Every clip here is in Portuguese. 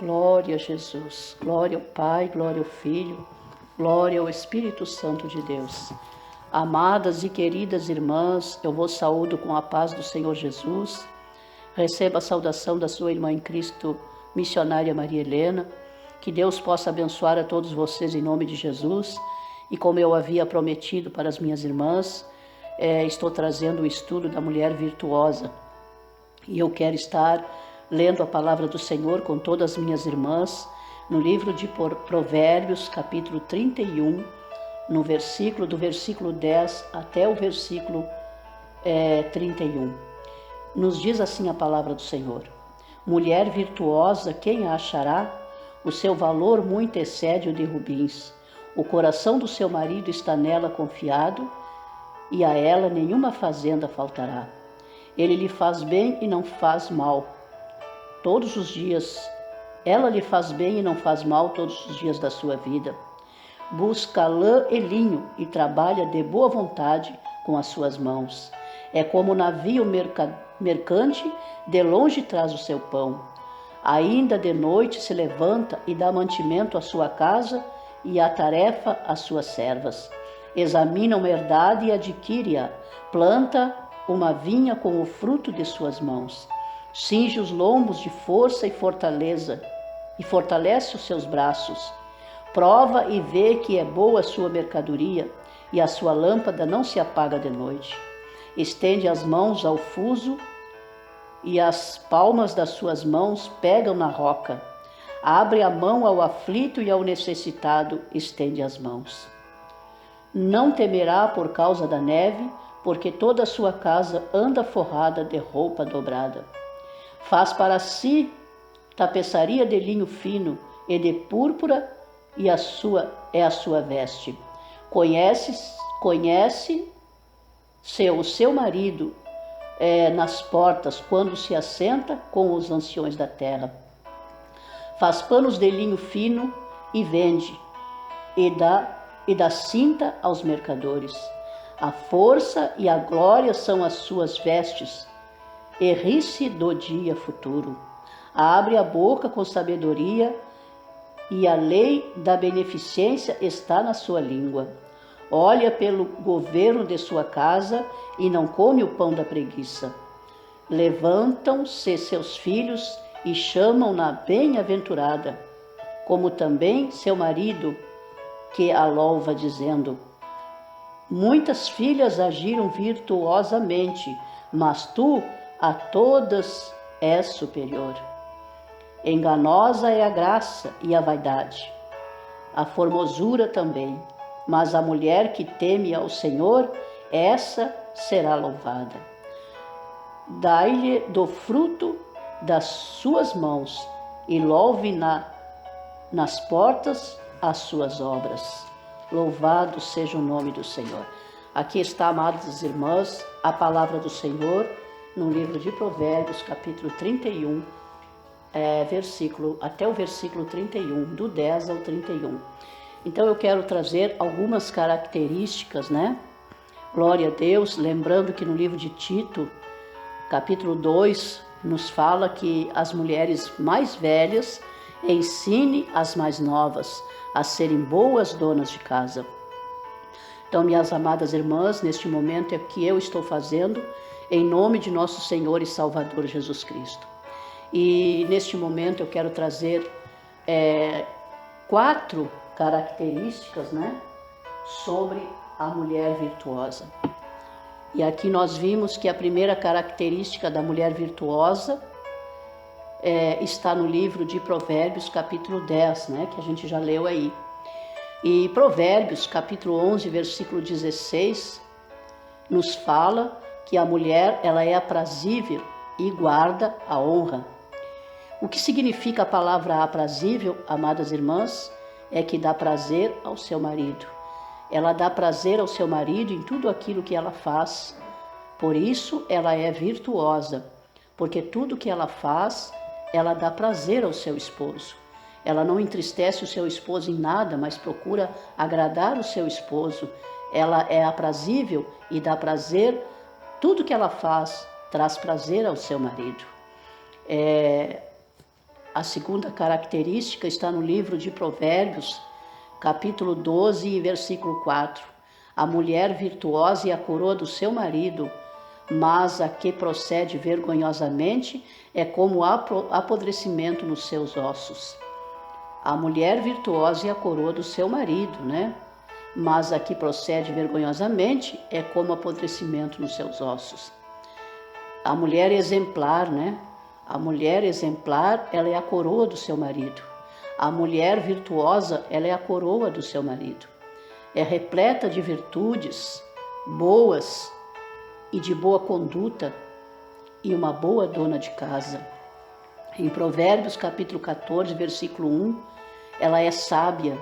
Glória a Jesus, glória ao Pai, glória ao Filho, glória ao Espírito Santo de Deus. Amadas e queridas irmãs, eu vos saúdo com a paz do Senhor Jesus. Receba a saudação da sua irmã em Cristo, missionária Maria Helena. Que Deus possa abençoar a todos vocês em nome de Jesus. E como eu havia prometido para as minhas irmãs, estou trazendo o estudo da mulher virtuosa. E eu quero estar lendo a palavra do Senhor com todas as minhas irmãs, no livro de Provérbios, capítulo 31, do versículo 10 até o versículo 31. Nos diz assim a palavra do Senhor: Mulher virtuosa, quem a achará? O seu valor muito excede o de rubins. O coração do seu marido está nela confiado, e a ela nenhuma fazenda faltará. Ele lhe faz bem e não faz mal todos os dias. Ela lhe faz bem e não faz mal todos os dias da sua vida. Busca lã e linho e trabalha de boa vontade com as suas mãos. É como o navio mercante, de longe traz o seu pão. Ainda de noite se levanta e dá mantimento à sua casa e atarefa às suas servas. Examina uma herdade e adquire-a. Planta uma vinha com o fruto de suas mãos. Cinge os lombos de força e fortaleza, e fortalece os seus braços. Prova e vê que é boa a sua mercadoria, e a sua lâmpada não se apaga de noite. Estende as mãos ao fuso, e as palmas das suas mãos pegam na roca. Abre a mão ao aflito e ao necessitado, estende as mãos. Não temerá por causa da neve, porque toda a sua casa anda forrada de roupa dobrada. Faz para si tapeçaria de linho fino e de púrpura, e a sua veste. Conhece o seu marido nas portas, quando se assenta com os anciões da terra. Faz panos de linho fino e vende, e dá cinta aos mercadores. A força e a glória são as suas vestes, e ri-se do dia futuro. Abre a boca com sabedoria, e a lei da beneficência está na sua língua. Olha pelo governo de sua casa e não come o pão da preguiça. Levantam-se seus filhos e chamam-na bem-aventurada, como também seu marido, que a louva, dizendo: Muitas filhas agiram virtuosamente, mas tu a todas és superior. Enganosa é a graça e a vaidade, a formosura também, mas a mulher que teme ao Senhor, essa será louvada. Dai-lhe do fruto das suas mãos, e louve nas portas as suas obras. Louvado seja o nome do Senhor. Aqui está, amadas irmãs, a palavra do Senhor, no livro de Provérbios, capítulo 31, até o versículo 31, do 10 ao 31. Então eu quero trazer algumas características, Glória a Deus, lembrando que no livro de Tito, capítulo 2, nos fala que as mulheres mais velhas ensinem as mais novas a serem boas donas de casa. Então, minhas amadas irmãs, neste momento é o que eu estou fazendo em nome de nosso Senhor e Salvador Jesus Cristo. E neste momento eu quero trazer 4 características, sobre a mulher virtuosa. E aqui nós vimos que a primeira característica da mulher virtuosa está no livro de Provérbios, capítulo 10, que a gente já leu aí. E Provérbios, capítulo 11, versículo 16, nos fala que a mulher, ela é aprazível e guarda a honra. O que significa a palavra aprazível, amadas irmãs, é que dá prazer ao seu marido. Ela dá prazer ao seu marido em tudo aquilo que ela faz. Por isso, ela é virtuosa, porque tudo que ela faz, ela dá prazer ao seu esposo. Ela não entristece o seu esposo em nada, mas procura agradar o seu esposo. Ela é aprazível e dá prazer. Tudo que ela faz traz prazer ao seu marido. A segunda característica está no livro de Provérbios, capítulo 12, versículo 4. A mulher virtuosa e a coroa do seu marido, mas a que procede vergonhosamente é como apodrecimento nos seus ossos. A mulher virtuosa e a coroa do seu marido, né? Mas a que procede vergonhosamente é como apodrecimento nos seus ossos. A mulher exemplar, né? A mulher exemplar, ela é a coroa do seu marido. A mulher virtuosa, ela é a coroa do seu marido. É repleta de virtudes boas e de boa conduta e uma boa dona de casa. Em Provérbios capítulo 14, versículo 1, ela é sábia.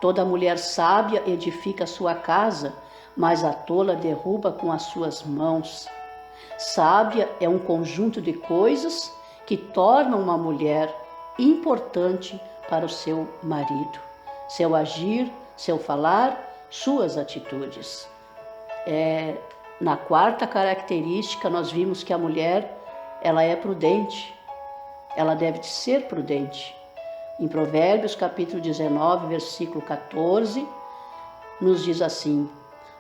Toda mulher sábia edifica a sua casa, mas a tola derruba com as suas mãos. Sábia é um conjunto de coisas que tornam uma mulher importante para o seu marido. Seu agir, seu falar, suas atitudes. Na quarta característica, nós vimos que a mulher, ela é prudente. Ela deve ser prudente. Em Provérbios, capítulo 19, versículo 14, nos diz assim: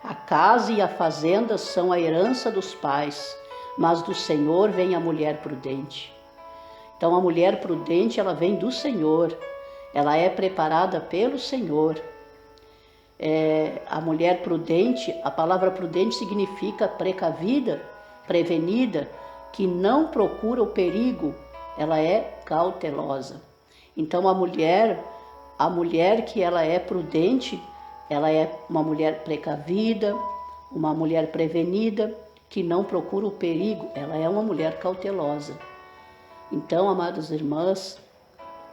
a casa e a fazenda são a herança dos pais, mas do Senhor vem a mulher prudente. Então, a mulher prudente, ela vem do Senhor. Ela é preparada pelo Senhor. A mulher prudente, a palavra prudente significa precavida, prevenida, que não procura o perigo, ela é cautelosa. Então a mulher que ela é prudente, ela é uma mulher precavida, uma mulher prevenida, que não procura o perigo, ela é uma mulher cautelosa. Então, amadas irmãs,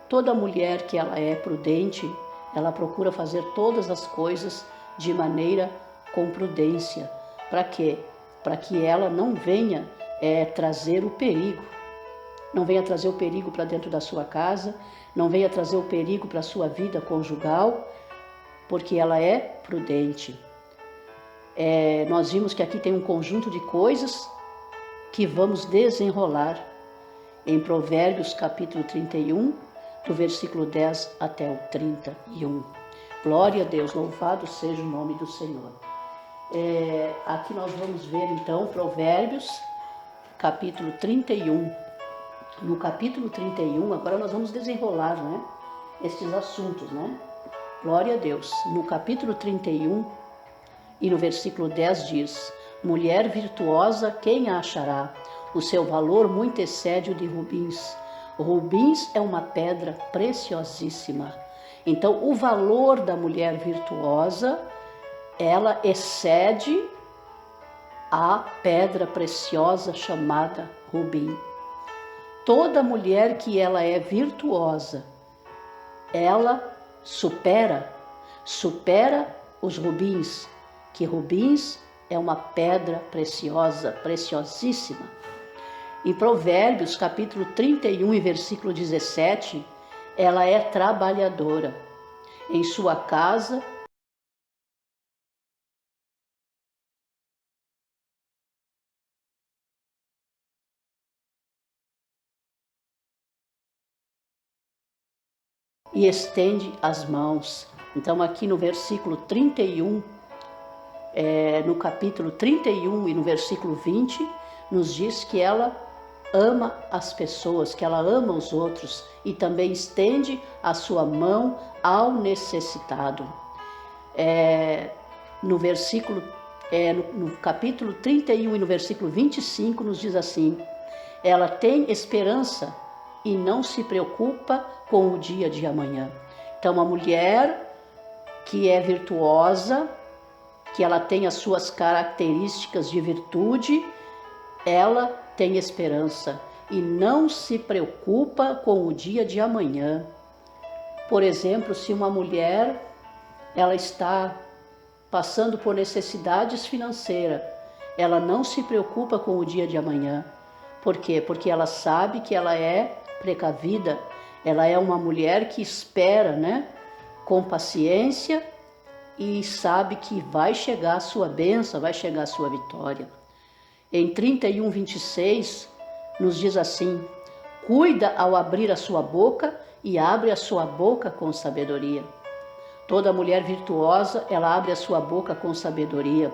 toda mulher que ela é prudente, ela procura fazer todas as coisas de maneira com prudência. Para quê? Para que ela não venha trazer o perigo. Não venha trazer o perigo para dentro da sua casa, não venha trazer o perigo para a sua vida conjugal, porque ela é prudente. Nós vimos que aqui tem um conjunto de coisas que vamos desenrolar em Provérbios capítulo 31, do versículo 10 até o 31. Glória a Deus, louvado seja o nome do Senhor. Aqui nós vamos ver então Provérbios capítulo 31. No capítulo 31, agora nós vamos desenrolar, né, estes assuntos, né? Glória a Deus. No capítulo 31 e no versículo 10 diz: mulher virtuosa, quem a achará? O seu valor muito excede o de rubins. Rubins é uma pedra preciosíssima. Então, o valor da mulher virtuosa, ela excede a pedra preciosa chamada rubim. Toda mulher que ela é virtuosa, ela supera os rubins, que rubins é uma pedra preciosa, preciosíssima. Em Provérbios, capítulo 31 e versículo 17, ela é trabalhadora. Em sua casa, e estende as mãos. Então, aqui no versículo 31, no capítulo 31 e no versículo 20, nos diz que ela ama as pessoas, que ela ama os outros e também estende a sua mão ao necessitado. No capítulo 31 e no versículo 25 nos diz assim: ela tem esperança e não se preocupa com o dia de amanhã. Então, a mulher que é virtuosa, que ela tem as suas características de virtude, ela tem esperança e não se preocupa com o dia de amanhã. Por exemplo, se uma mulher ela está passando por necessidades financeiras, ela não se preocupa com o dia de amanhã. Por quê? Porque ela sabe que ela é precavida, ela é uma mulher que espera, né, com paciência e sabe que vai chegar a sua bênção, vai chegar a sua vitória. Em 31, 26, nos diz assim: Cuida ao abrir a sua boca e abre a sua boca com sabedoria. Toda mulher virtuosa, ela abre a sua boca com sabedoria.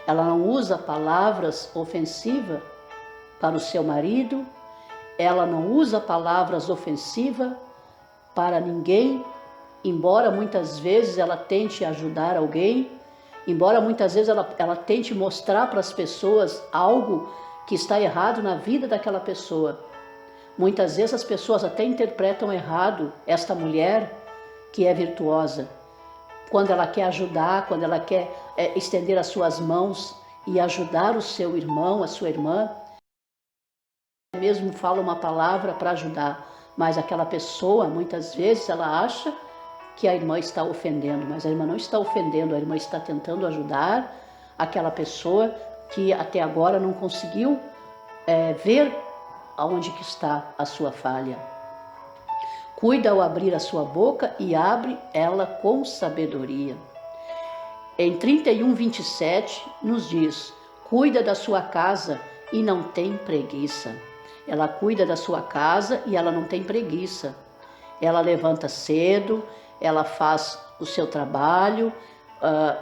Ela não usa palavras ofensivas para o seu marido, ela não usa palavras ofensivas para ninguém, embora muitas vezes ela tente ajudar alguém, embora muitas vezes ela tente mostrar para as pessoas algo que está errado na vida daquela pessoa. Muitas vezes as pessoas até interpretam errado esta mulher que é virtuosa, quando ela quer ajudar, quando ela quer estender as suas mãos e ajudar o seu irmão, a sua irmã, mesmo fala uma palavra para ajudar, mas aquela pessoa, muitas vezes, ela acha que a irmã está ofendendo, mas a irmã não está ofendendo, a irmã está tentando ajudar aquela pessoa que até agora não conseguiu ver aonde que está a sua falha. Cuida ao abrir a sua boca e abre ela com sabedoria. Em 31:27 nos diz: cuida da sua casa e não tem preguiça. Ela cuida da sua casa e ela não tem preguiça. Ela levanta cedo, ela faz o seu trabalho,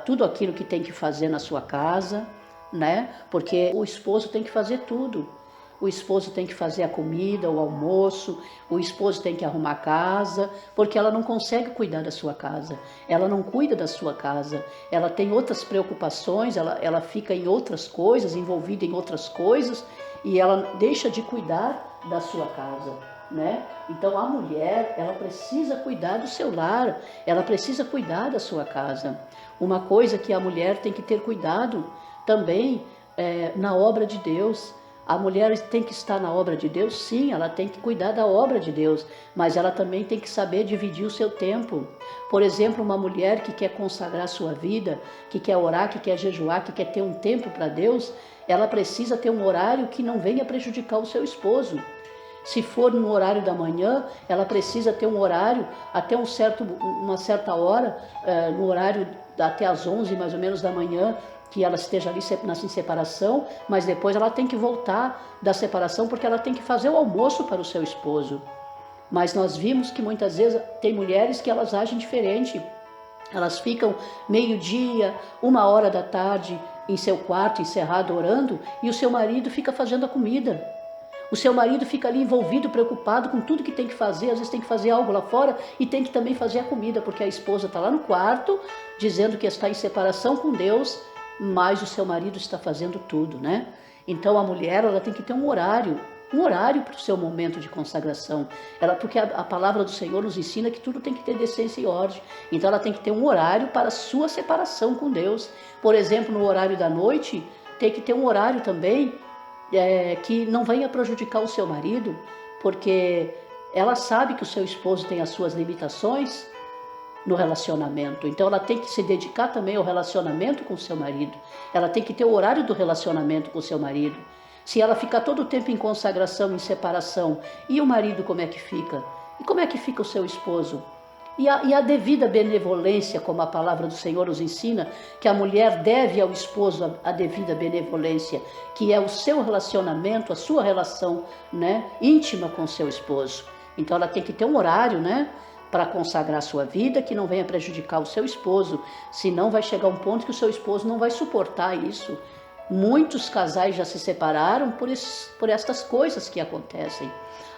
tudo aquilo que tem que fazer na sua casa, né? Porque o esposo tem que fazer tudo. O esposo tem que fazer a comida, o almoço, o esposo tem que arrumar a casa, porque ela não consegue cuidar da sua casa, ela não cuida da sua casa, ela tem outras preocupações, ela fica em outras coisas, envolvida em outras coisas, e ela deixa de cuidar da sua casa, né? Então a mulher, ela precisa cuidar do seu lar, ela precisa cuidar da sua casa. Uma coisa que a mulher tem que ter cuidado também na obra de Deus. A mulher tem que estar na obra de Deus, sim, ela tem que cuidar da obra de Deus, mas ela também tem que saber dividir o seu tempo. Por exemplo, uma mulher que quer consagrar sua vida, que quer orar, que quer jejuar, que quer ter um tempo para Deus, ela precisa ter um horário que não venha prejudicar o seu esposo. Se for no horário da manhã, ela precisa ter um horário até uma certa hora, no horário até às 11 mais ou menos da manhã, que ela esteja ali em separação, mas depois ela tem que voltar da separação porque ela tem que fazer o almoço para o seu esposo. Mas nós vimos que muitas vezes tem mulheres que elas agem diferente. Elas ficam meio-dia, 1h da tarde em seu quarto encerrado orando e o seu marido fica fazendo a comida. O seu marido fica ali envolvido, preocupado com tudo que tem que fazer, às vezes tem que fazer algo lá fora e tem que também fazer a comida, porque a esposa está lá no quarto dizendo que está em separação com Deus, mas o seu marido está fazendo tudo, né? Então a mulher, ela tem que ter um horário para o seu momento de consagração. Porque a palavra do Senhor nos ensina que tudo tem que ter decência e ordem. Então ela tem que ter um horário para a sua separação com Deus. Por exemplo, no horário da noite, tem que ter um horário também que não venha prejudicar o seu marido, porque ela sabe que o seu esposo tem as suas limitações no relacionamento. Então ela tem que se dedicar também ao relacionamento com o seu marido. Ela tem que ter o horário do relacionamento com o seu marido. Se ela ficar todo o tempo em consagração, em separação, e o marido como é que fica? E como é que fica o seu esposo? E a devida benevolência, como a palavra do Senhor nos ensina, que a mulher deve ao esposo a devida benevolência, que é o seu relacionamento, a sua relação, né, íntima com o seu esposo. Então ela tem que ter um horário, né, para consagrar a sua vida, que não venha prejudicar o seu esposo, senão vai chegar um ponto que o seu esposo não vai suportar isso. Muitos casais já se separaram por estas coisas que acontecem.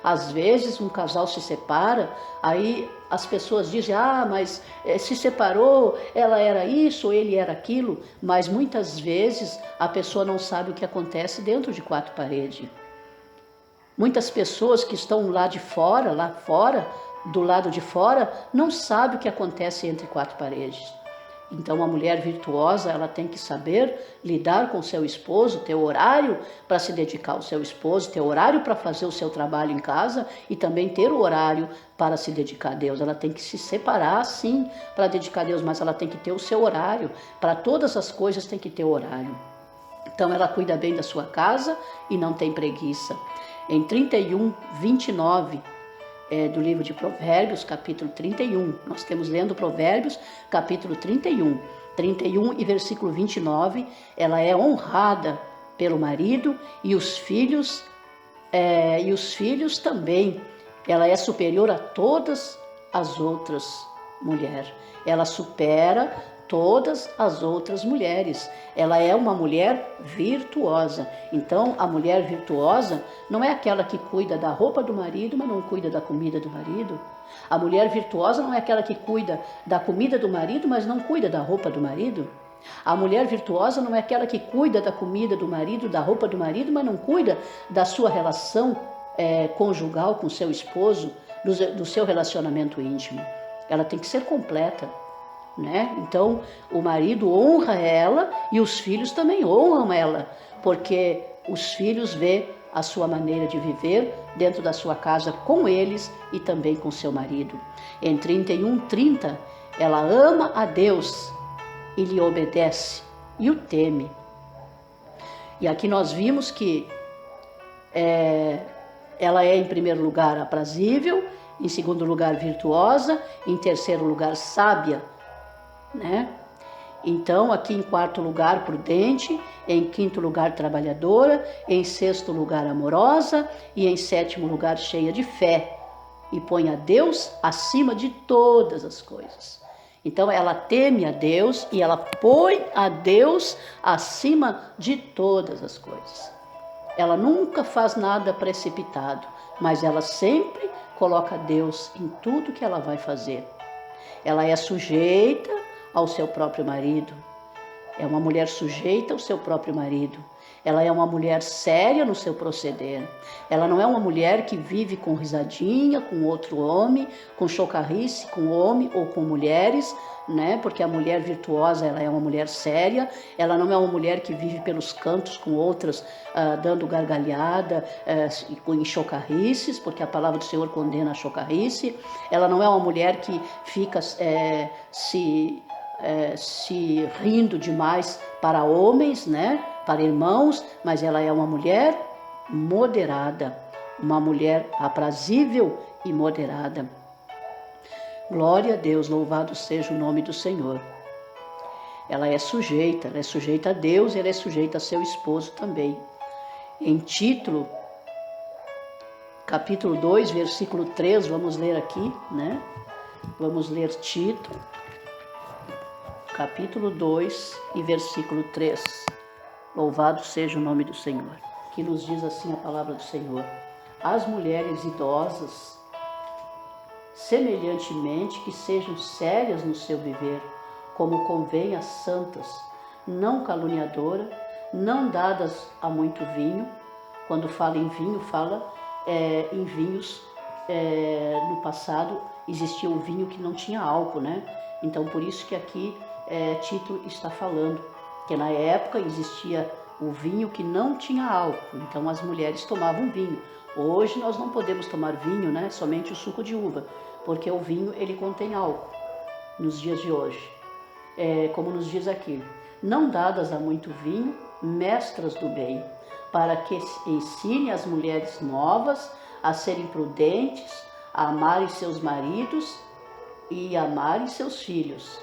Às vezes um casal se separa, aí as pessoas dizem, mas se separou, ela era isso, ou ele era aquilo, mas muitas vezes a pessoa não sabe o que acontece dentro de 4 paredes. Muitas pessoas que estão lá fora, do lado de fora, não sabem o que acontece entre 4 paredes. Então, a mulher virtuosa, ela tem que saber lidar com o seu esposo, ter horário para se dedicar ao seu esposo, ter horário para fazer o seu trabalho em casa e também ter o horário para se dedicar a Deus. Ela tem que se separar, sim, para dedicar a Deus, mas ela tem que ter o seu horário. Para todas as coisas tem que ter horário. Então, ela cuida bem da sua casa e não tem preguiça. Em 31:29, do livro de Provérbios, capítulo 31. Nós estamos lendo Provérbios, capítulo 31. 31 e versículo 29, ela é honrada pelo marido e os filhos E os filhos também. Ela é superior a todas as outras mulheres. Ela supera todas as outras mulheres. Ela é uma mulher virtuosa. Então, a mulher virtuosa não é aquela que cuida da roupa do marido, mas não cuida da comida do marido. A mulher virtuosa não é aquela que cuida da comida do marido, mas não cuida da roupa do marido. A mulher virtuosa não é aquela que cuida da comida do marido, da roupa do marido, mas não cuida da sua relação conjugal com seu esposo, do seu relacionamento íntimo. Ela tem que ser completa, né? Então, o marido honra ela e os filhos também honram ela, porque os filhos vê a sua maneira de viver dentro da sua casa com eles e também com seu marido. Em 31:30, ela ama a Deus e lhe obedece e o teme. E aqui nós vimos que ela é, em primeiro lugar, aprazível, em segundo lugar, virtuosa, em terceiro lugar, sábia, né? Então, aqui em quarto lugar, prudente, em quinto lugar, trabalhadora, em sexto lugar, amorosa e em sétimo lugar, cheia de fé, e põe a Deus acima de todas as coisas. Então, ela teme a Deus e ela põe a Deus acima de todas as coisas. Ela nunca faz nada precipitado, mas ela sempre coloca Deus em tudo que ela vai fazer. Ela é sujeita ao seu próprio marido. É uma mulher sujeita ao seu próprio marido. Ela é uma mulher séria no seu proceder. Ela não é uma mulher que vive com risadinha, com outro homem, com chocarrice, com homem ou com mulheres, né? Porque a mulher virtuosa, ela é uma mulher séria. Ela não é uma mulher que vive pelos cantos com outras, dando gargalhada, em chocarrices, porque a palavra do Senhor condena a chocarrice. Ela não é uma mulher que fica se rindo demais para homens, né? Para irmãos, mas ela é uma mulher moderada, uma mulher aprazível e moderada. Glória a Deus, louvado seja o nome do Senhor. Ela é sujeita a Deus e ela é sujeita a seu esposo também. Em Tito, capítulo 2, versículo 3, vamos ler aqui, né? Vamos ler Tito, capítulo 2 e versículo 3. Louvado seja o nome do Senhor. Que nos diz assim a palavra do Senhor. As mulheres idosas, semelhantemente, que sejam sérias no seu viver, como convém às santas, não caluniadora, não dadas a muito vinho. Quando fala em vinho, fala em vinhos. No passado existia um vinho que não tinha álcool, né? Então, por isso que aqui Tito está falando que na época existia o vinho que não tinha álcool, então as mulheres tomavam vinho. Hoje nós não podemos tomar vinho, né? Somente o suco de uva, porque o vinho ele contém álcool nos dias de hoje. Como nos diz aqui, não dadas a muito vinho, mestras do bem, para que ensine as mulheres novas a serem prudentes, a amarem seus maridos e amarem seus filhos,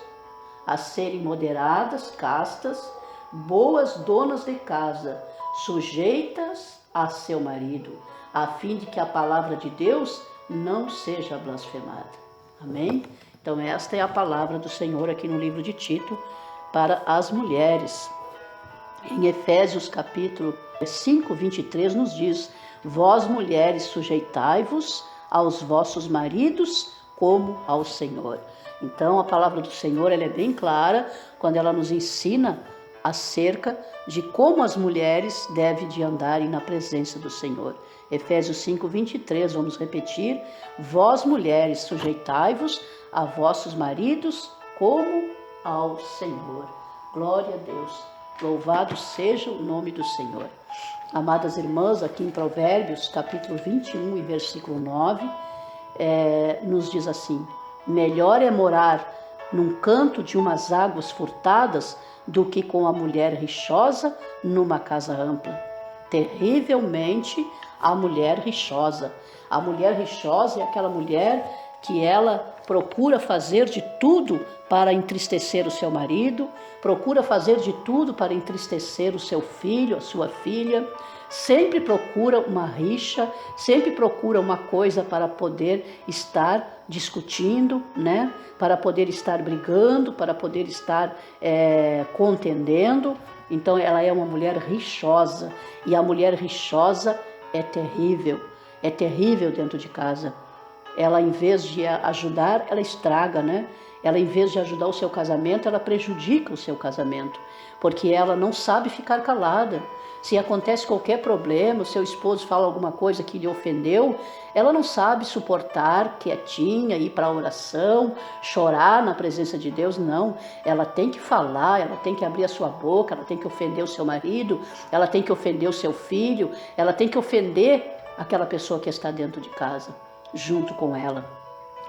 a serem moderadas, castas, boas donas de casa, sujeitas a seu marido, a fim de que a palavra de Deus não seja blasfemada. Amém? Então esta é a palavra do Senhor aqui no livro de Tito para as mulheres. Em Efésios capítulo 5, 23 nos diz: vós mulheres sujeitai-vos aos vossos maridos como ao Senhor. Então a palavra do Senhor ela é bem clara quando ela nos ensina acerca de como as mulheres devem de andarem na presença do Senhor. Efésios 5, 23, vamos repetir: vós mulheres sujeitai-vos a vossos maridos como ao Senhor. Glória a Deus, louvado seja o nome do Senhor. Amadas irmãs, aqui em Provérbios capítulo 21 e versículo 9, nos diz assim: melhor é morar num canto de umas águas furtadas do que com a mulher rixosa numa casa ampla. Terrivelmente a mulher rixosa. A mulher rixosa é aquela mulher que ela procura fazer de tudo para entristecer o seu marido, procura fazer de tudo para entristecer o seu filho, a sua filha, sempre procura uma rixa, sempre procura uma coisa para poder estar discutindo, né? Para poder estar brigando, para poder estar contendendo. Então ela é uma mulher rixosa, e a mulher rixosa é terrível dentro de casa. Ela, em vez de ajudar, ela estraga, né? Ela, em vez de ajudar o seu casamento, ela prejudica o seu casamento, porque ela não sabe ficar calada. Se acontece qualquer problema, o seu esposo fala alguma coisa que lhe ofendeu, ela não sabe suportar quietinha, ir para a oração, chorar na presença de Deus, não. Ela tem que falar, ela tem que abrir a sua boca, ela tem que ofender o seu marido, ela tem que ofender o seu filho, ela tem que ofender aquela pessoa que está dentro de casa, junto com ela.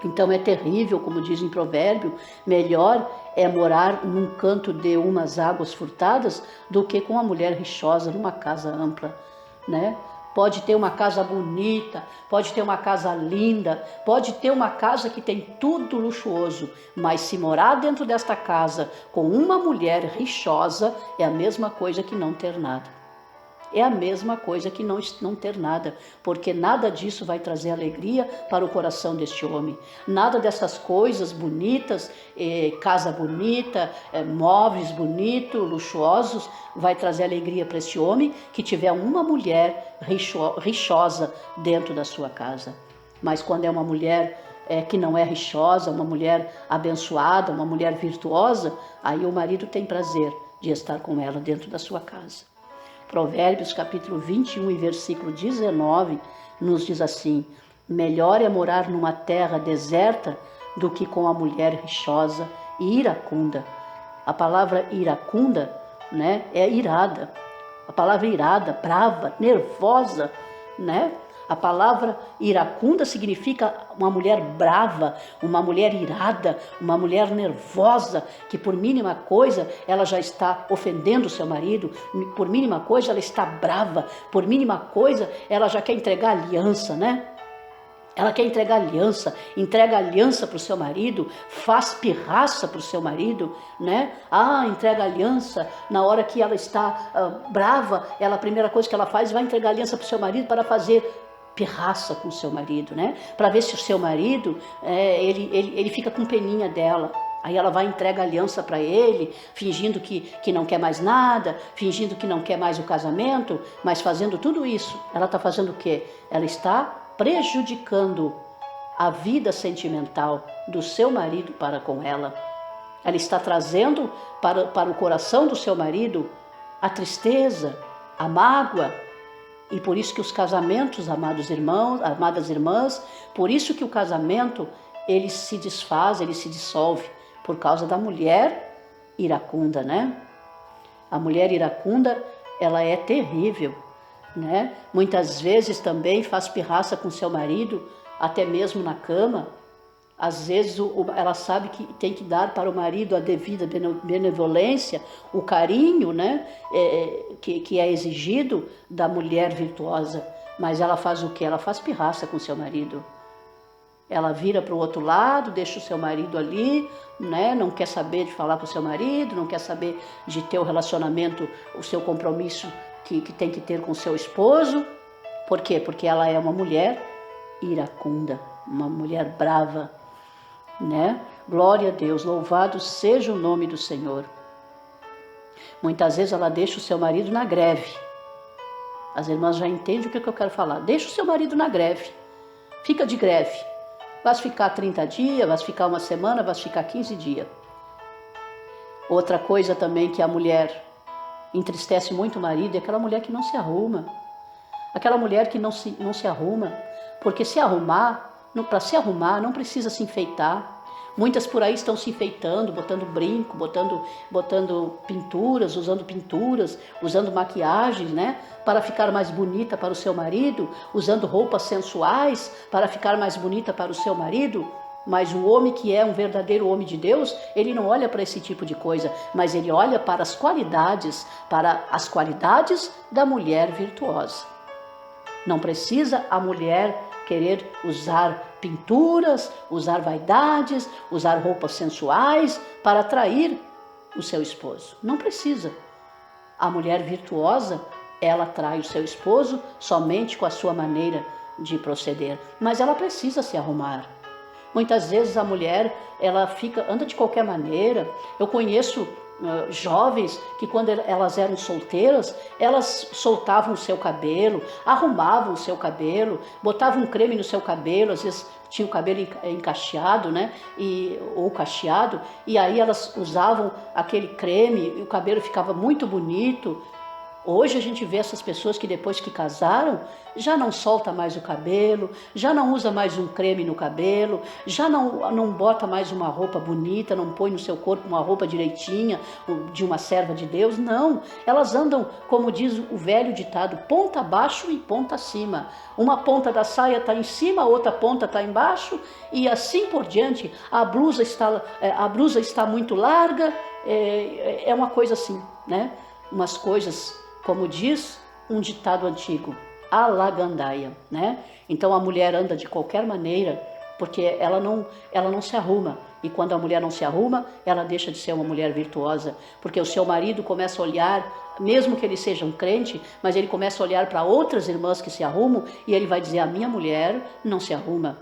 Então é terrível, como diz em Provérbio, melhor é morar num canto de umas águas furtadas do que com uma mulher rixosa numa casa ampla, né? Pode ter uma casa bonita, pode ter uma casa linda, pode ter uma casa que tem tudo luxuoso, mas se morar dentro desta casa com uma mulher rixosa, é a mesma coisa que não ter nada. É a mesma coisa que não ter nada, porque nada disso vai trazer alegria para o coração deste homem. Nada dessas coisas bonitas, casa bonita, móveis bonitos, luxuosos, vai trazer alegria para este homem que tiver uma mulher rixosa dentro da sua casa. Mas quando é uma mulher que não é rixosa, uma mulher abençoada, uma mulher virtuosa, aí o marido tem prazer de estar com ela dentro da sua casa. Provérbios capítulo 21 e versículo 19 nos diz assim: melhor é morar numa terra deserta do que com a mulher rixosa e iracunda. A palavra iracunda, né, é irada. A palavra irada, brava, nervosa, né? A palavra iracunda significa uma mulher brava, uma mulher irada, uma mulher nervosa, que por mínima coisa ela já está ofendendo o seu marido, por mínima coisa ela está brava, por mínima coisa ela já quer entregar aliança, né? Ela quer entregar aliança, entrega aliança para o seu marido, faz pirraça para o seu marido, né? Entrega aliança, na hora que ela está brava, a primeira coisa que ela faz vai entregar aliança para o seu marido para fazer pirraça com o seu marido, né? Para ver se o seu marido, ele fica com peninha dela. Aí ela vai e entrega aliança para ele, fingindo que não quer mais nada, fingindo que não quer mais o casamento, mas fazendo tudo isso, ela está fazendo o quê? Ela está prejudicando a vida sentimental do seu marido para com ela. Ela está trazendo para o coração do seu marido a tristeza, a mágoa. E por isso que os casamentos, amados irmãos, amadas irmãs, por isso que o casamento, ele se desfaz, ele se dissolve, por causa da mulher iracunda, né? A mulher iracunda, ela é terrível, né? Muitas vezes também faz pirraça com seu marido, até mesmo na cama. Às vezes ela sabe que tem que dar para o marido a devida benevolência, o carinho, né, que é exigido da mulher virtuosa. Mas ela faz o quê? Ela faz pirraça com seu marido. Ela vira para o outro lado, deixa o seu marido ali, né, não quer saber de falar com o seu marido, não quer saber de ter o relacionamento, o seu compromisso que tem que ter com o seu esposo. Por quê? Porque ela é uma mulher iracunda, uma mulher brava, né? Glória a Deus, louvado seja o nome do Senhor. Muitas vezes ela deixa o seu marido na greve. As irmãs já entendem o que eu quero falar. Deixa o seu marido na greve, fica de greve. Vai ficar 30 dias, vai ficar uma semana, vai ficar 15 dias. Outra coisa também que a mulher entristece muito o marido é aquela mulher que não se arruma. Aquela mulher que não se arruma, porque se arrumar, para se arrumar não precisa se enfeitar. Muitas por aí estão se enfeitando, botando brinco, botando pinturas, usando maquiagens, né? Para ficar mais bonita para o seu marido, usando roupas sensuais para ficar mais bonita para o seu marido. Mas o homem que é um verdadeiro homem de Deus, ele não olha para esse tipo de coisa, mas ele olha para as qualidades da mulher virtuosa. Não precisa a mulher querer usar pinturas, usar vaidades, usar roupas sensuais para atrair o seu esposo. Não precisa. A mulher virtuosa, ela atrai o seu esposo somente com a sua maneira de proceder, mas ela precisa se arrumar. Muitas vezes a mulher, ela anda de qualquer maneira. Eu conheço jovens que quando elas eram solteiras, elas soltavam o seu cabelo, arrumavam o seu cabelo, botavam um creme no seu cabelo, às vezes tinha o cabelo encaixeado, né? Ou cacheado, e aí elas usavam aquele creme e o cabelo ficava muito bonito. Hoje a gente vê essas pessoas que depois que casaram, já não solta mais o cabelo, já não usa mais um creme no cabelo, já não bota mais uma roupa bonita, não põe no seu corpo uma roupa direitinha, de uma serva de Deus, não. Elas andam, como diz o velho ditado, ponta abaixo e ponta acima. Uma ponta da saia está em cima, a outra ponta está embaixo e assim por diante. A blusa está muito larga, é uma coisa assim, né? Umas coisas... Como diz um ditado antigo, a lagandaia, né? Então a mulher anda de qualquer maneira porque ela não se arruma. E quando a mulher não se arruma, ela deixa de ser uma mulher virtuosa. Porque o seu marido começa a olhar, mesmo que ele seja um crente, mas ele começa a olhar para outras irmãs que se arrumam e ele vai dizer, a minha mulher não se arruma.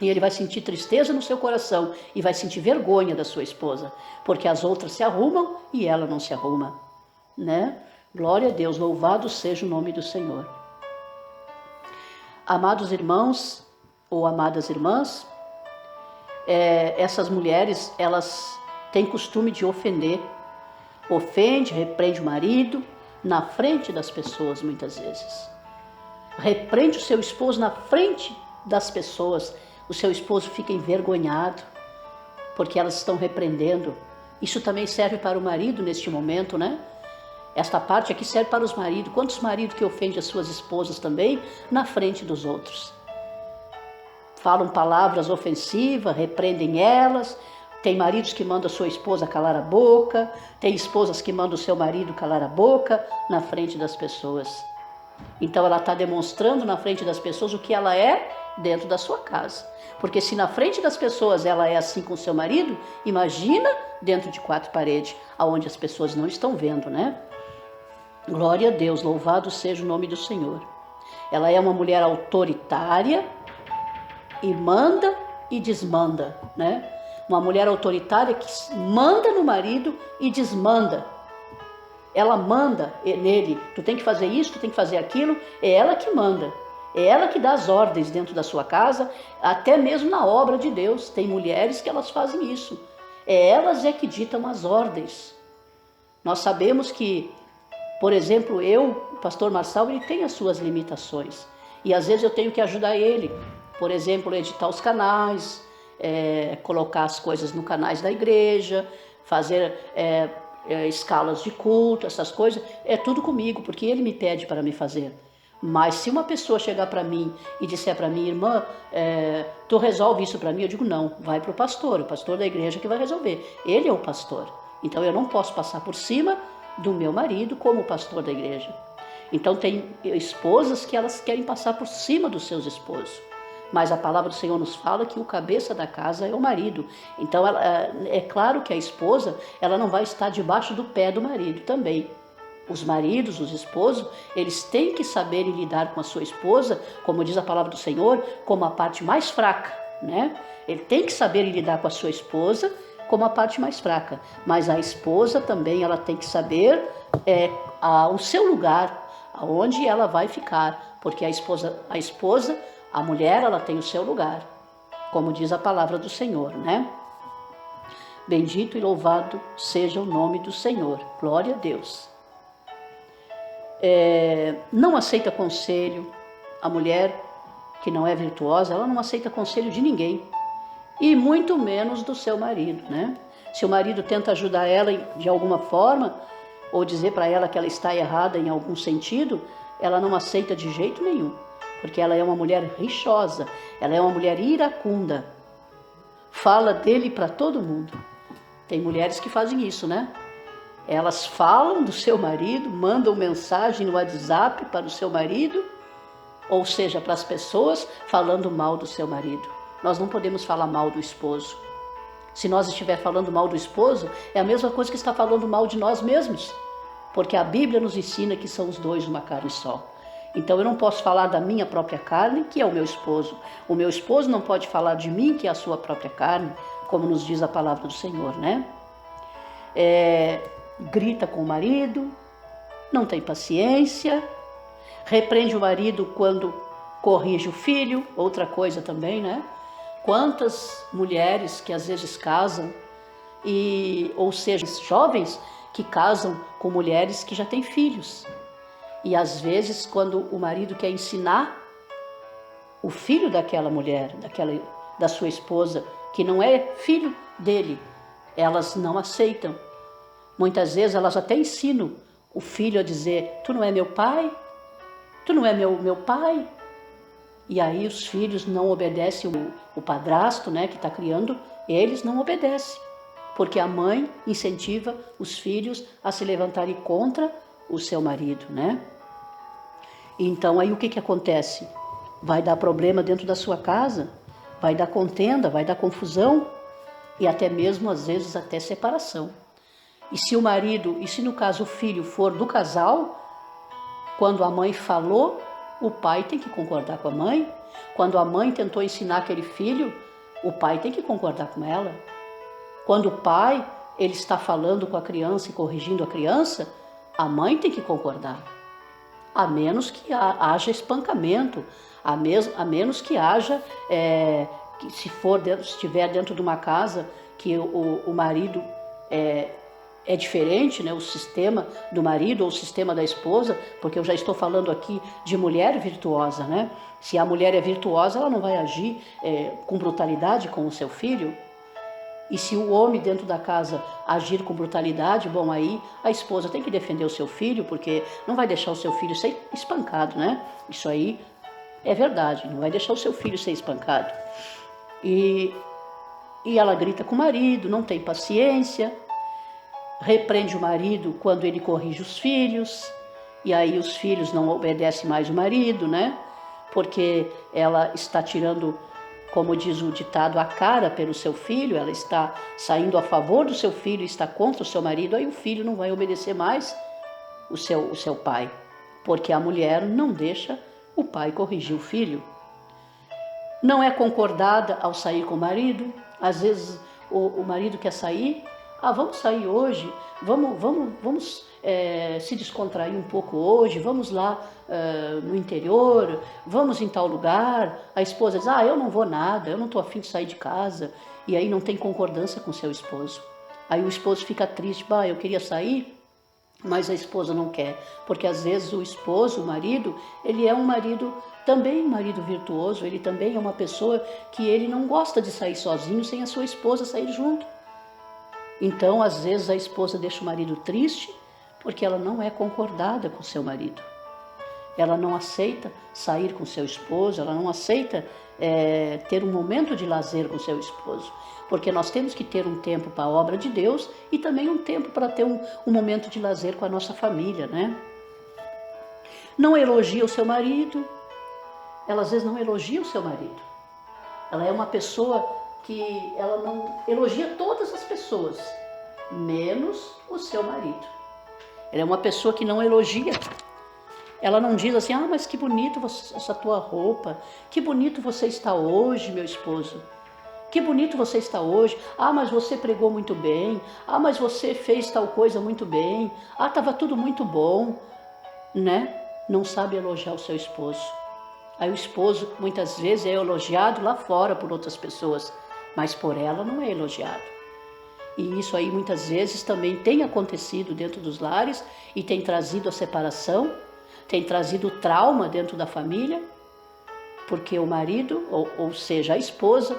E ele vai sentir tristeza no seu coração e vai sentir vergonha da sua esposa. Porque as outras se arrumam e ela não se arruma, né? Glória a Deus, louvado seja o nome do Senhor. Amados irmãos ou amadas irmãs, essas mulheres, elas têm costume de ofender. Ofende, repreende o marido na frente das pessoas muitas vezes. Repreende o seu esposo na frente das pessoas. O seu esposo fica envergonhado porque elas estão repreendendo. Isso também serve para o marido neste momento, né? Esta parte aqui serve para os maridos. Quantos maridos que ofendem as suas esposas também na frente dos outros? Falam palavras ofensivas, repreendem elas. Tem maridos que mandam a sua esposa calar a boca. Tem esposas que mandam o seu marido calar a boca na frente das pessoas. Então ela está demonstrando na frente das pessoas o que ela é dentro da sua casa. Porque se na frente das pessoas ela é assim com o seu marido, imagina dentro de quatro paredes, onde as pessoas não estão vendo, né? Glória a Deus, louvado seja o nome do Senhor. Ela é uma mulher autoritária e manda e desmanda, né? Uma mulher autoritária que manda no marido e desmanda. Ela manda nele, tu tem que fazer isso, tu tem que fazer aquilo, é ela que manda. É ela que dá as ordens dentro da sua casa, até mesmo na obra de Deus. Tem mulheres que elas fazem isso. Elas é que ditam as ordens. Nós sabemos que, por exemplo, o pastor Marçal, ele tem as suas limitações. E às vezes eu tenho que ajudar ele. Por exemplo, editar os canais, colocar as coisas no canais da igreja, fazer escalas de culto, essas coisas. É tudo comigo, porque ele me pede para me fazer. Mas se uma pessoa chegar para mim e disser para mim, irmã, tu resolve isso para mim? Eu digo, não, vai para o pastor da igreja que vai resolver. Ele é o pastor. Então eu não posso passar por cima do meu marido como pastor da igreja. Então tem esposas que elas querem passar por cima dos seus esposos. Mas a palavra do Senhor nos fala que o cabeça da casa é o marido. Então é claro que a esposa, ela não vai estar debaixo do pé do marido também. Os maridos, os esposos, eles têm que saber lidar com a sua esposa, como diz a palavra do Senhor, como a parte mais fraca, né? Ele tem que saber lidar com a sua esposa como a parte mais fraca. Mas a esposa também, ela tem que saber o seu lugar, aonde ela vai ficar. Porque a esposa, a mulher, ela tem o seu lugar, como diz a palavra do Senhor, né? Bendito e louvado seja o nome do Senhor. Glória a Deus. Não aceita conselho. A mulher que não é virtuosa, ela não aceita conselho de ninguém. E muito menos do seu marido, né? Se o marido tenta ajudar ela de alguma forma, ou dizer para ela que ela está errada em algum sentido, ela não aceita de jeito nenhum. Porque ela é uma mulher rixosa, ela é uma mulher iracunda. Fala dele para todo mundo. Tem mulheres que fazem isso, né? Elas falam do seu marido, mandam mensagem no WhatsApp para o seu marido ou seja, para as pessoas falando mal do seu marido. Nós não podemos falar mal do esposo. Se nós estiver falando mal do esposo, é a mesma coisa que está falando mal de nós mesmos, porque a Bíblia nos ensina que são os dois uma carne só. Então eu não posso falar da minha própria carne, que é o meu esposo. O meu esposo não pode falar de mim, que é a sua própria carne, como nos diz a palavra do Senhor, né? Grita com o marido, não tem paciência, repreende o marido quando corrige o filho, outra coisa também, né? Quantas mulheres que às vezes casam, ou seja, jovens que casam com mulheres que já têm filhos. E às vezes, quando o marido quer ensinar o filho daquela mulher, da sua esposa, que não é filho dele, elas não aceitam. Muitas vezes elas até ensinam o filho a dizer: tu não é meu pai? Tu não é meu pai? E aí os filhos não obedecem, o padrasto, né, que está criando, eles não obedecem. Porque a mãe incentiva os filhos a se levantarem contra o seu marido, né? Então aí o que acontece? Vai dar problema dentro da sua casa, vai dar contenda, vai dar confusão e até mesmo às vezes até separação. E se no caso o filho for do casal, quando a mãe falou, o pai tem que concordar com a mãe. Quando a mãe tentou ensinar aquele filho, o pai tem que concordar com ela. Quando o pai ele está falando com a criança e corrigindo a criança, a mãe tem que concordar. A menos que haja espancamento, a menos que haja, que estiver dentro de uma casa que o marido é diferente, né, o sistema do marido ou o sistema da esposa, porque eu já estou falando aqui de mulher virtuosa, né? Se a mulher é virtuosa, ela não vai agir com brutalidade com o seu filho. E se o homem dentro da casa agir com brutalidade, bom, aí a esposa tem que defender o seu filho, porque não vai deixar o seu filho ser espancado, né? Isso aí é verdade, não vai deixar o seu filho ser espancado. E ela grita com o marido, não tem paciência, repreende o marido quando ele corrige os filhos, e aí os filhos não obedecem mais o marido, né? Porque ela está tirando, como diz o ditado, a cara pelo seu filho, ela está saindo a favor do seu filho e está contra o seu marido, aí o filho não vai obedecer mais o seu pai, porque a mulher não deixa o pai corrigir o filho. Não é concordada ao sair com o marido, às vezes o marido quer sair, vamos sair hoje, vamos se descontrair um pouco hoje, vamos lá no interior, vamos em tal lugar. A esposa diz: eu não vou nada, eu não estou a fim de sair de casa. E aí não tem concordância com seu esposo. Aí o esposo fica triste: eu queria sair, mas a esposa não quer. Porque às vezes o esposo, o marido, ele é um marido, também um marido virtuoso, ele também é uma pessoa que ele não gosta de sair sozinho sem a sua esposa sair junto. Então, às vezes, a esposa deixa o marido triste porque ela não é concordada com o seu marido. Ela não aceita sair com seu esposo, ela não aceita ter um momento de lazer com seu esposo. Porque nós temos que ter um tempo para a obra de Deus e também um tempo para ter um momento de lazer com a nossa família, né? Não elogia o seu marido. Ela às vezes não elogia o seu marido. Ela é uma pessoa que ela não elogia todas as pessoas, menos o seu marido. Ela é uma pessoa que não elogia. Ela não diz assim: mas que bonito essa tua roupa, que bonito você está hoje, meu esposo. Que bonito você está hoje. Mas você pregou muito bem. Mas você fez tal coisa muito bem. Estava tudo muito bom, né? Não sabe elogiar o seu esposo. Aí o esposo muitas vezes é elogiado lá fora por outras pessoas, mas por ela não é elogiado. E isso aí muitas vezes também tem acontecido dentro dos lares e tem trazido a separação, tem trazido o trauma dentro da família, porque o marido, ou seja, a esposa,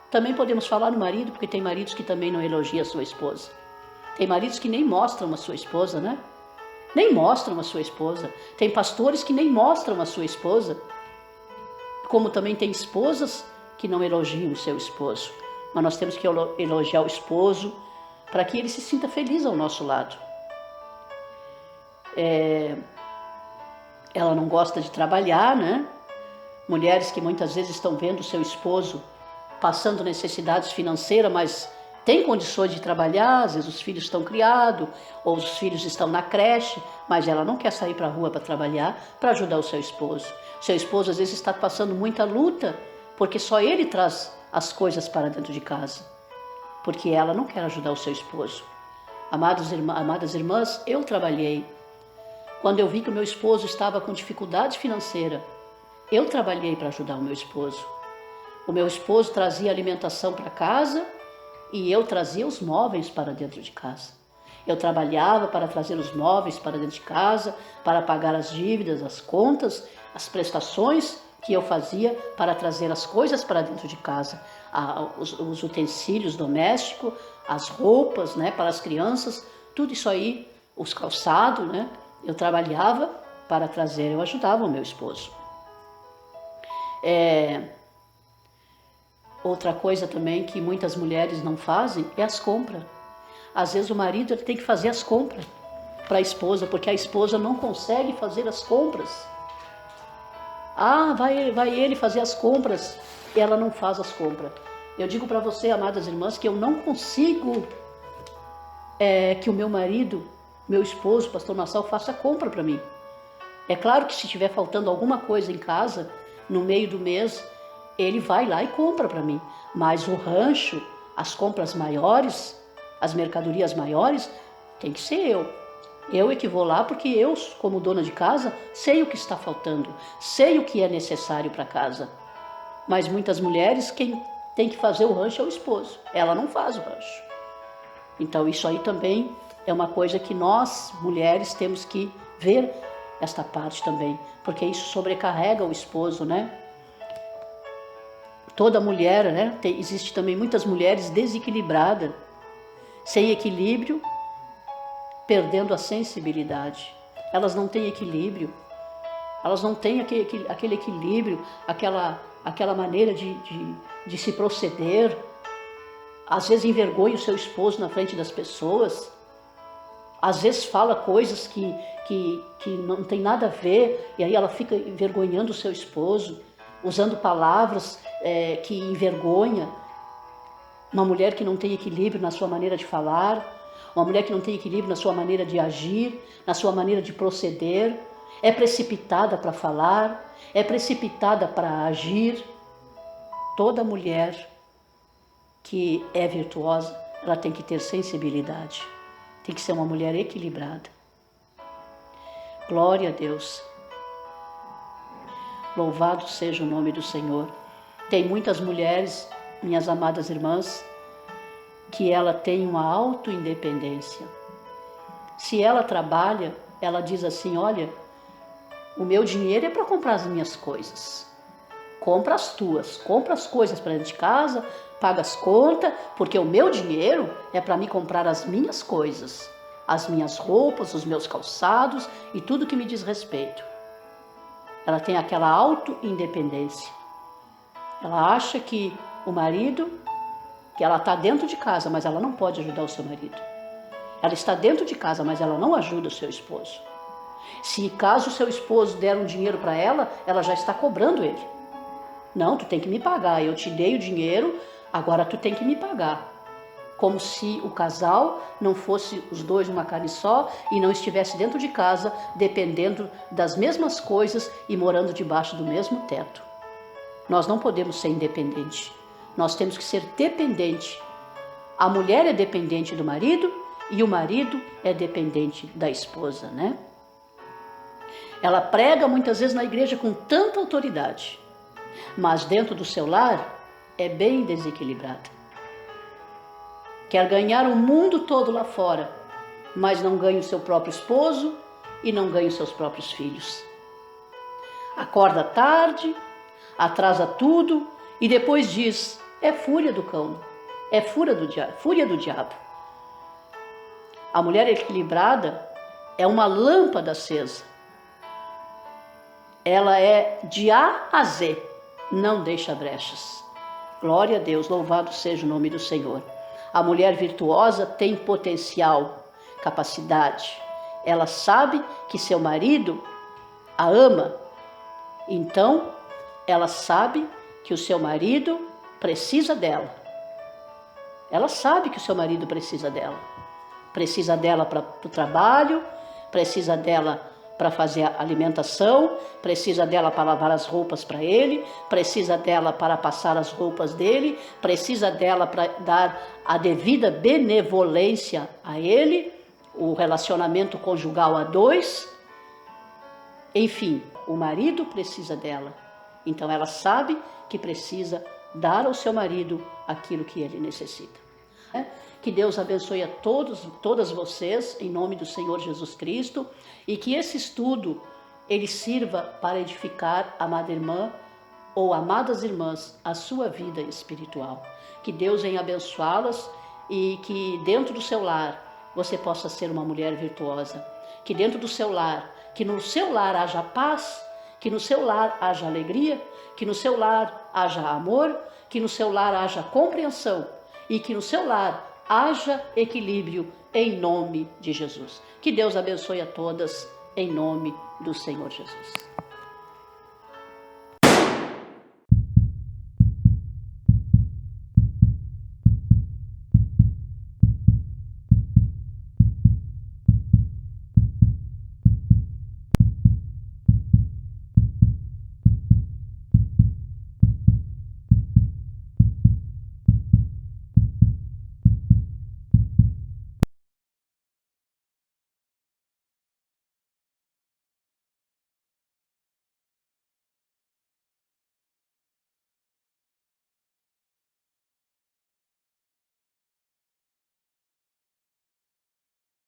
também podemos falar no marido, porque tem maridos que também não elogiam a sua esposa. Tem maridos que nem mostram a sua esposa, né? Nem mostram a sua esposa. Tem pastores que nem mostram a sua esposa. Como também tem esposas que não elogiam o seu esposo. Mas nós temos que elogiar o esposo para que ele se sinta feliz ao nosso lado. Ela não gosta de trabalhar, né? Mulheres que muitas vezes estão vendo o seu esposo passando necessidades financeiras, mas tem condições de trabalhar, às vezes os filhos estão criados, ou os filhos estão na creche, mas ela não quer sair para a rua para trabalhar, para ajudar o seu esposo. Seu esposo às vezes está passando muita luta, porque só ele traz as coisas para dentro de casa, porque ela não quer ajudar o seu esposo. Amadas irmãs, eu trabalhei. Quando eu vi que o meu esposo estava com dificuldade financeira, eu trabalhei para ajudar o meu esposo. O meu esposo trazia alimentação para casa e eu trazia os móveis para dentro de casa. Eu trabalhava para trazer os móveis para dentro de casa, para pagar as dívidas, as contas, as prestações que eu fazia para trazer as coisas para dentro de casa, os utensílios domésticos, as roupas, né, para as crianças, tudo isso aí, os calçados, né, eu trabalhava para trazer, eu ajudava o meu esposo. Outra coisa também que muitas mulheres não fazem é as compras. Às vezes o marido tem que fazer as compras para a esposa, porque a esposa não consegue fazer as compras. Vai ele fazer as compras e ela não faz as compras. Eu digo para você, amadas irmãs, que eu não consigo que o meu marido, meu esposo, pastor Nassau, faça compra para mim. É claro que se estiver faltando alguma coisa em casa, no meio do mês, ele vai lá e compra para mim. Mas o rancho, as compras maiores, as mercadorias maiores, tem que ser eu. Eu é que vou lá porque eu, como dona de casa, sei o que está faltando, sei o que é necessário para casa. Mas muitas mulheres, quem tem que fazer o rancho é o esposo. Ela não faz o rancho. Então isso aí também é uma coisa que nós, mulheres, temos que ver esta parte também, porque isso sobrecarrega o esposo, né? Toda mulher, né? Existe também muitas mulheres desequilibradas, sem equilíbrio, perdendo a sensibilidade. Elas não têm equilíbrio, elas não têm aquele equilíbrio, aquela maneira de se proceder. Às vezes envergonha o seu esposo na frente das pessoas, às vezes fala coisas que não tem nada a ver, e aí ela fica envergonhando o seu esposo, usando palavras que envergonha. Uma mulher que não tem equilíbrio na sua maneira de falar, uma mulher que não tem equilíbrio na sua maneira de agir, na sua maneira de proceder, é precipitada para falar, é precipitada para agir. Toda mulher que é virtuosa, ela tem que ter sensibilidade, tem que ser uma mulher equilibrada. Glória a Deus. Louvado seja o nome do Senhor. Tem muitas mulheres, minhas amadas irmãs, que ela tem uma autoindependência. Se ela trabalha, ela diz assim: olha, o meu dinheiro é para comprar as minhas coisas. Compra as tuas, compra as coisas para dentro de casa, paga as contas, porque o meu dinheiro é para me comprar as minhas coisas, as minhas roupas, os meus calçados e tudo que me diz respeito. Ela tem aquela autoindependência. Ela acha que o marido, que ela está dentro de casa, mas ela não pode ajudar o seu marido. Ela está dentro de casa, mas ela não ajuda o seu esposo. Se caso o seu esposo der um dinheiro para ela, ela já está cobrando ele. Não, tu tem que me pagar, eu te dei o dinheiro, agora tu tem que me pagar. Como se o casal não fosse os dois uma carne só e não estivesse dentro de casa, dependendo das mesmas coisas e morando debaixo do mesmo teto. Nós não podemos ser independentes, nós temos que ser dependentes. A mulher é dependente do marido e o marido é dependente da esposa, né? Ela prega muitas vezes na igreja com tanta autoridade, mas dentro do seu lar é bem desequilibrada. Quer ganhar o mundo todo lá fora, mas não ganha o seu próprio esposo e não ganha os seus próprios filhos. Acorda tarde, atrasa tudo e depois diz: é fúria do cão, é fúria do diabo. A mulher equilibrada é uma lâmpada acesa. Ela é de A a Z, não deixa brechas. Glória a Deus, louvado seja o nome do Senhor. A mulher virtuosa tem potencial, capacidade. Ela sabe que seu marido a ama, então ela sabe que o seu marido precisa dela. Ela sabe que o seu marido precisa dela. Precisa dela para o trabalho, precisa dela para fazer a alimentação, precisa dela para lavar as roupas para ele, precisa dela para passar as roupas dele, precisa dela para dar a devida benevolência a ele, o relacionamento conjugal a dois. Enfim, o marido precisa dela. Então ela sabe que precisa dar ao seu marido aquilo que ele necessita. Que Deus abençoe a todas vocês, em nome do Senhor Jesus Cristo, e que esse estudo ele sirva para edificar, amada irmã ou amadas irmãs, a sua vida espiritual. Que Deus venha abençoá-las e que dentro do seu lar você possa ser uma mulher virtuosa. Que dentro do seu lar, que no seu lar haja paz, que no seu lar haja alegria, que no seu lar haja amor, que no seu lar haja compreensão e que no seu lar haja equilíbrio em nome de Jesus. Que Deus abençoe a todas em nome do Senhor Jesus.